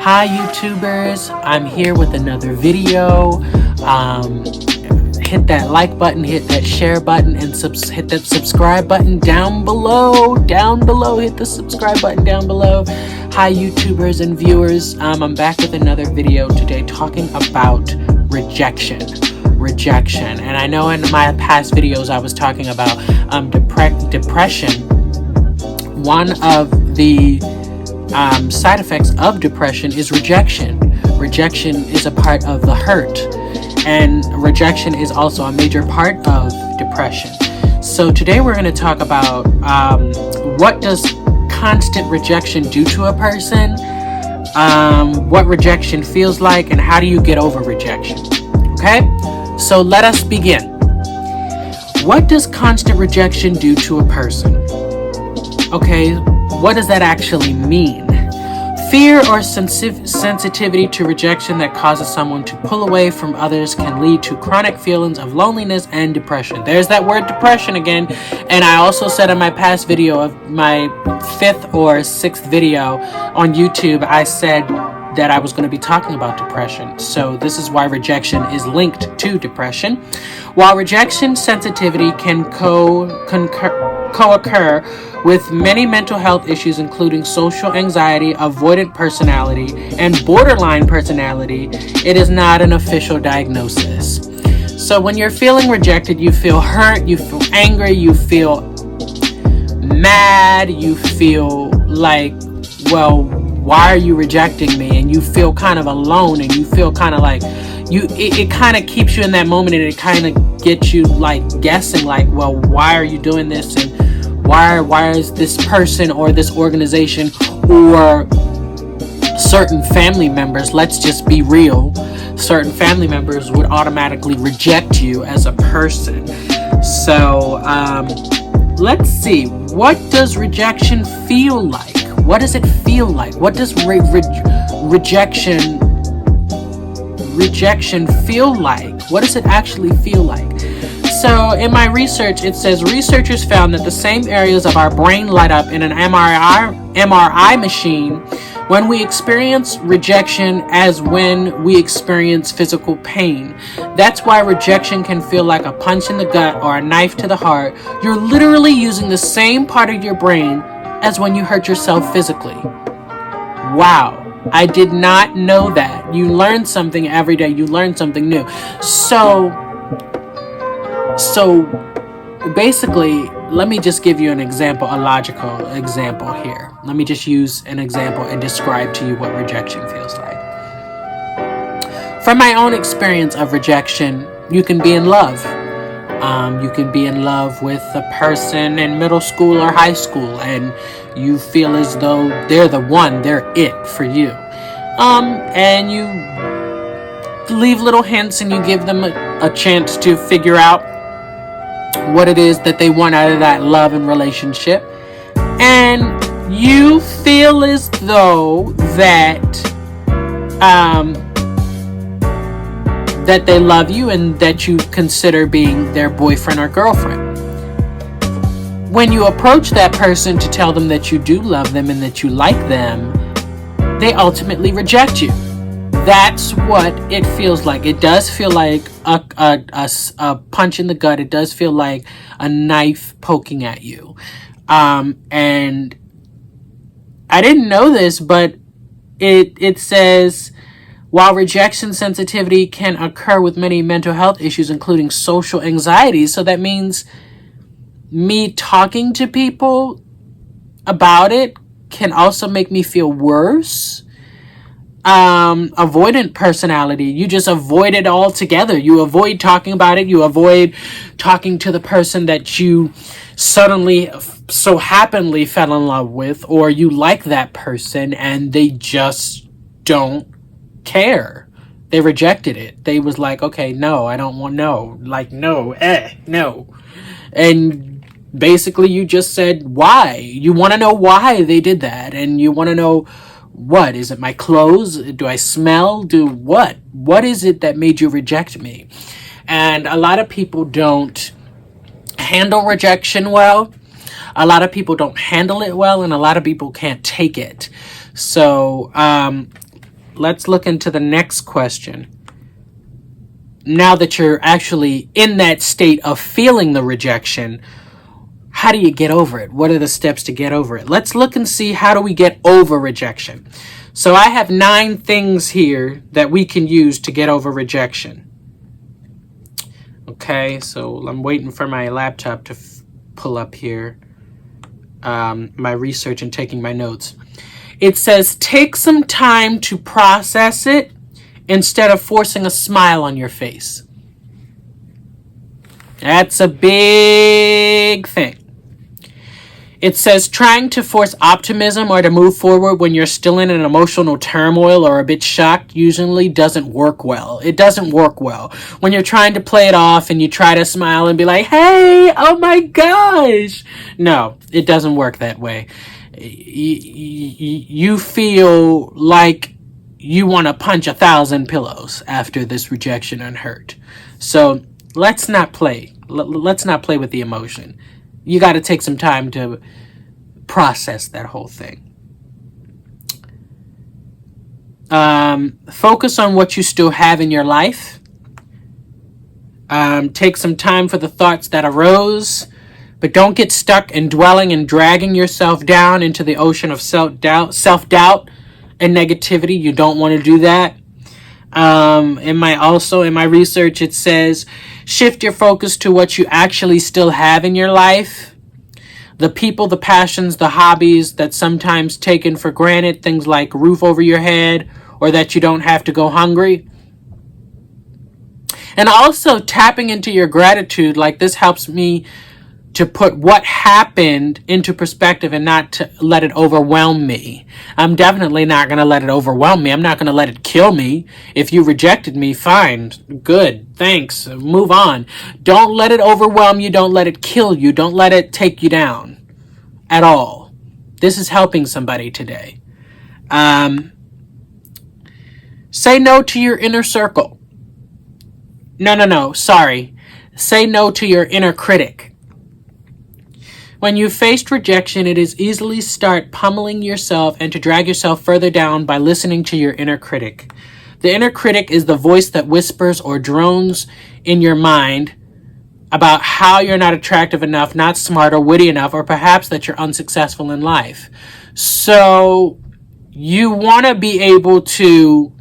Hi YouTubers, I'm here with another video. Hit that like button, hit that share button, and hit that subscribe button down below. Hit the subscribe button down below. Hi YouTubers and viewers, I'm back with another video today talking about rejection. And I know in my past videos I was talking about depression. One of the side effects of depression is rejection. Rejection is a part of the hurt, and rejection is also a major part of depression. So today we're going to talk about what does constant rejection do to a person, what rejection feels like, and how do you get over rejection. Okay, so let us begin. What does constant rejection do to a person? Okay, what does that actually mean? Fear or sensitivity to rejection that causes someone to pull away from others can lead to chronic feelings of loneliness and depression. There's that word depression again. And I also said in my past video, of my 5th or 6th video on YouTube, I said that I was going to be talking about depression. So this is why rejection is linked to depression. While rejection sensitivity can co-occur with many mental health issues, including social anxiety, avoidant personality, and borderline personality, it is not an official diagnosis. So when you're feeling rejected, you feel hurt, you feel angry, you feel mad, you feel like, well, why are you rejecting me? And you feel kind of alone, and you feel kind of like it kind of keeps you in that moment, and it kind of gets you like guessing, like, well, why are you doing this? And why is this person or this organization or certain family members, let's just be real, certain family members would automatically reject you as a person. So let's see, what does rejection feel like? What does it feel like? What does rejection feel like? What does it actually feel like? So in my research, it says researchers found that the same areas of our brain light up in an MRI machine when we experience rejection as when we experience physical pain. That's why rejection can feel like a punch in the gut or a knife to the heart. You're literally using the same part of your brain as when you hurt yourself physically. Wow. I did not know that. You learn something every day. You learn something new. So basically, let me just give you an example, a logical example here. Let me just use an example and describe to you what rejection feels like. From my own experience of rejection, you can be in love. You can be in love with a person in middle school or high school, and you feel as though they're the one, they're it for you. And you leave little hints, and you give them a chance to figure out what it is that they want out of that love and relationship. And you feel as though that that they love you and that you consider being their boyfriend or girlfriend. When you approach that person to tell them that you do love them and that you like them, they ultimately reject you. That's what it feels like. It does feel like a punch in the gut. It does feel like a knife poking at you. And I didn't know this, but it says, while rejection sensitivity can occur with many mental health issues, including social anxiety. So that means me talking to people about it can also make me feel worse. Avoidant personality. You just avoid it altogether. You avoid talking about it. You avoid talking to the person that you suddenly so happily fell in love with, or you like that person and they just don't care. They rejected it. They was like, okay, no, I don't want, no, like, no, no. And basically you just said why. You want to know why they did that, and you want to know, what is it? My clothes? Do I smell? Do what? What is it that made you reject me? And a lot of people don't handle rejection well. A lot of people don't handle it well, and a lot of people can't take it. So let's look into the next question. Now that you're actually in that state of feeling the rejection, how do you get over it? What are the steps to get over it? Let's look and see, how do we get over rejection? So I have 9 things here that we can use to get over rejection. Okay, so I'm waiting for my laptop to pull up here my research and taking my notes. It says, take some time to process it instead of forcing a smile on your face. That's a big thing. It says, trying to force optimism or to move forward when you're still in an emotional turmoil or a bit shocked usually doesn't work well. It doesn't work well. When you're trying to play it off and you try to smile and be like, hey, oh my gosh. No, it doesn't work that way. You feel like you want to punch 1,000 pillows after this rejection and hurt. So let's not play. Let's not play with the emotion. You got to take some time to process that whole thing. Focus on what you still have in your life. Take some time for the thoughts that arose, but don't get stuck in dwelling and dragging yourself down into the ocean of self-doubt and negativity. You don't want to do that. In my research, it says, shift your focus to what you actually still have in your life. The people, the passions, the hobbies that sometimes taken for granted, things like roof over your head or that you don't have to go hungry. And also tapping into your gratitude, like this helps me to put what happened into perspective and not to let it overwhelm me. I'm definitely not going to let it overwhelm me. I'm not going to let it kill me. If you rejected me, fine, good, thanks, move on. Don't let it overwhelm you. Don't let it kill you. Don't let it take you down at all. This is helping somebody today. Say no to your inner circle. No, sorry. Say no to your inner critic. When you faced rejection, it is easily start pummeling yourself and to drag yourself further down by listening to your inner critic. The inner critic is the voice that whispers or drones in your mind about how you're not attractive enough, not smart or witty enough, or perhaps that you're unsuccessful in life. So you want to be able to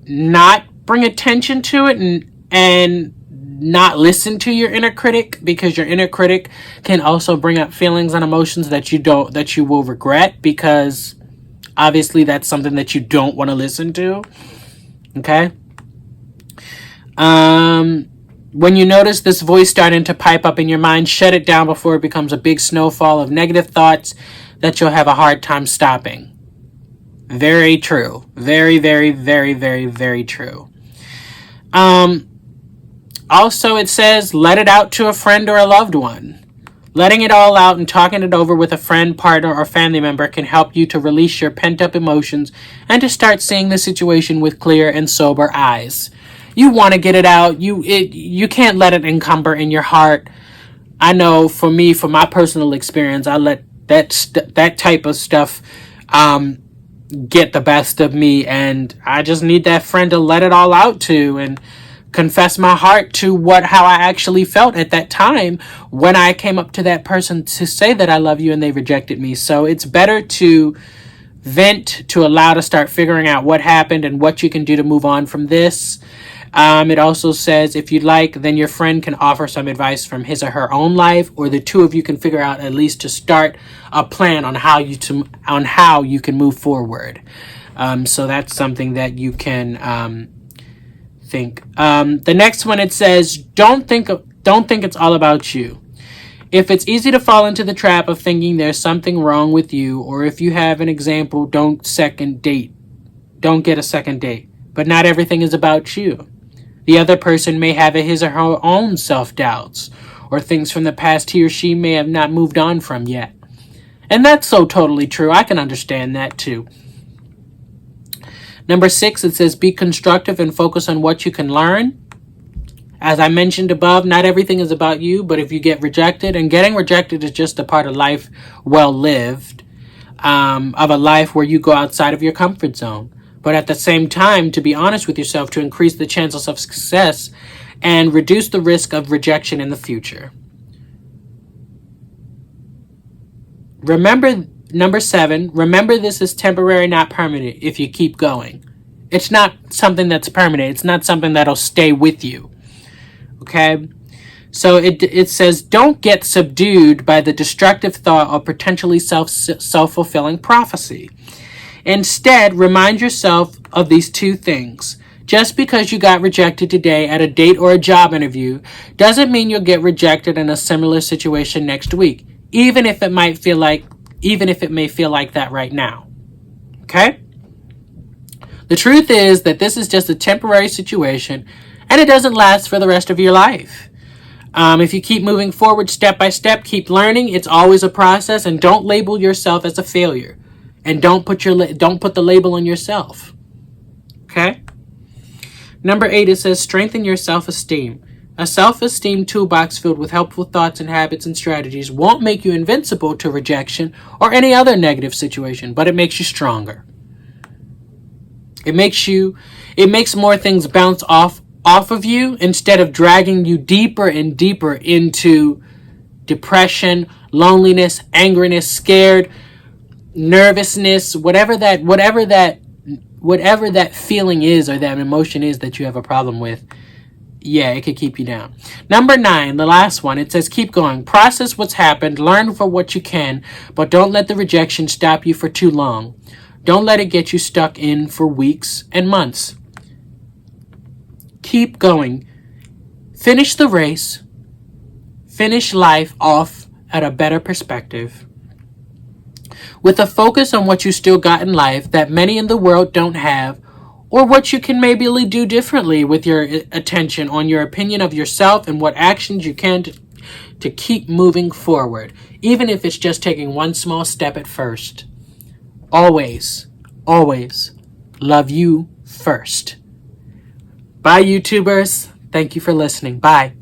not bring attention to it and not listen to your inner critic, because your inner critic can also bring up feelings and emotions that you will regret, because obviously that's something that you don't want to listen to. Okay. When you notice this voice starting to pipe up in your mind, shut it down before it becomes a big snowfall of negative thoughts that you'll have a hard time stopping. Very true. Very, very, very, very, very true. Also, it says, let it out to a friend or a loved one. Letting it all out and talking it over with a friend, partner, or family member can help you to release your pent-up emotions and to start seeing the situation with clear and sober eyes. You want to get it out. You can't let it encumber in your heart. I know for me, from my personal experience, I let that type of stuff get the best of me, and I just need that friend to let it all out to and confess my heart to how I actually felt at that time when I came up to that person to say that I love you and they rejected me. So it's better to vent, to allow to start figuring out what happened and what you can do to move on from this. It also says, if you'd like, then your friend can offer some advice from his or her own life, or the two of you can figure out at least to start a plan on how you can move forward. So that's something that you can think. The next one, it says, don't think it's all about you. If it's easy to fall into the trap of thinking there's something wrong with you, or if you have an example, don't get a second date. But not everything is about you. The other person may have his or her own self-doubts, or things from the past he or she may have not moved on from yet. And that's so totally true. I can understand that too. Number 6, it says, be constructive and focus on what you can learn. As I mentioned above, not everything is about you, but if you get rejected, and getting rejected is just a part of life well lived, of a life where you go outside of your comfort zone. But at the same time, to be honest with yourself, to increase the chances of success and reduce the risk of rejection in the future. Remember, number 7, remember this is temporary, not permanent if you keep going. It's not something that's permanent. It's not something that'll stay with you. Okay? So it says, don't get subdued by the destructive thought of potentially self-fulfilling prophecy. Instead, remind yourself of these 2 things. Just because you got rejected today at a date or a job interview doesn't mean you'll get rejected in a similar situation next week, even if it may feel like that right now. Okay? The truth is that this is just a temporary situation and it doesn't last for the rest of your life. If you keep moving forward step by step, keep learning, it's always a process, and don't label yourself as a failure. And don't put the label on yourself. Okay? Number 8, it says strengthen your self-esteem. A self-esteem toolbox filled with helpful thoughts and habits and strategies won't make you invincible to rejection or any other negative situation, but it makes you stronger. It makes more things bounce off of you instead of dragging you deeper and deeper into depression, loneliness, angriness, scared, nervousness, whatever that feeling is or that emotion is that you have a problem with. Yeah, it could keep you down. Number 9, the last one, it says keep going. Process what's happened, learn for what you can, but don't let the rejection stop you for too long. Don't let it get you stuck in for weeks and months. Keep going. Finish the race. Finish life off at a better perspective. With a focus on what you still got in life that many in the world don't have, or what you can maybe do differently with your attention on your opinion of yourself and what actions you can to keep moving forward, even if it's just taking one small step at first. Always, always love you first. Bye, YouTubers. Thank you for listening. Bye.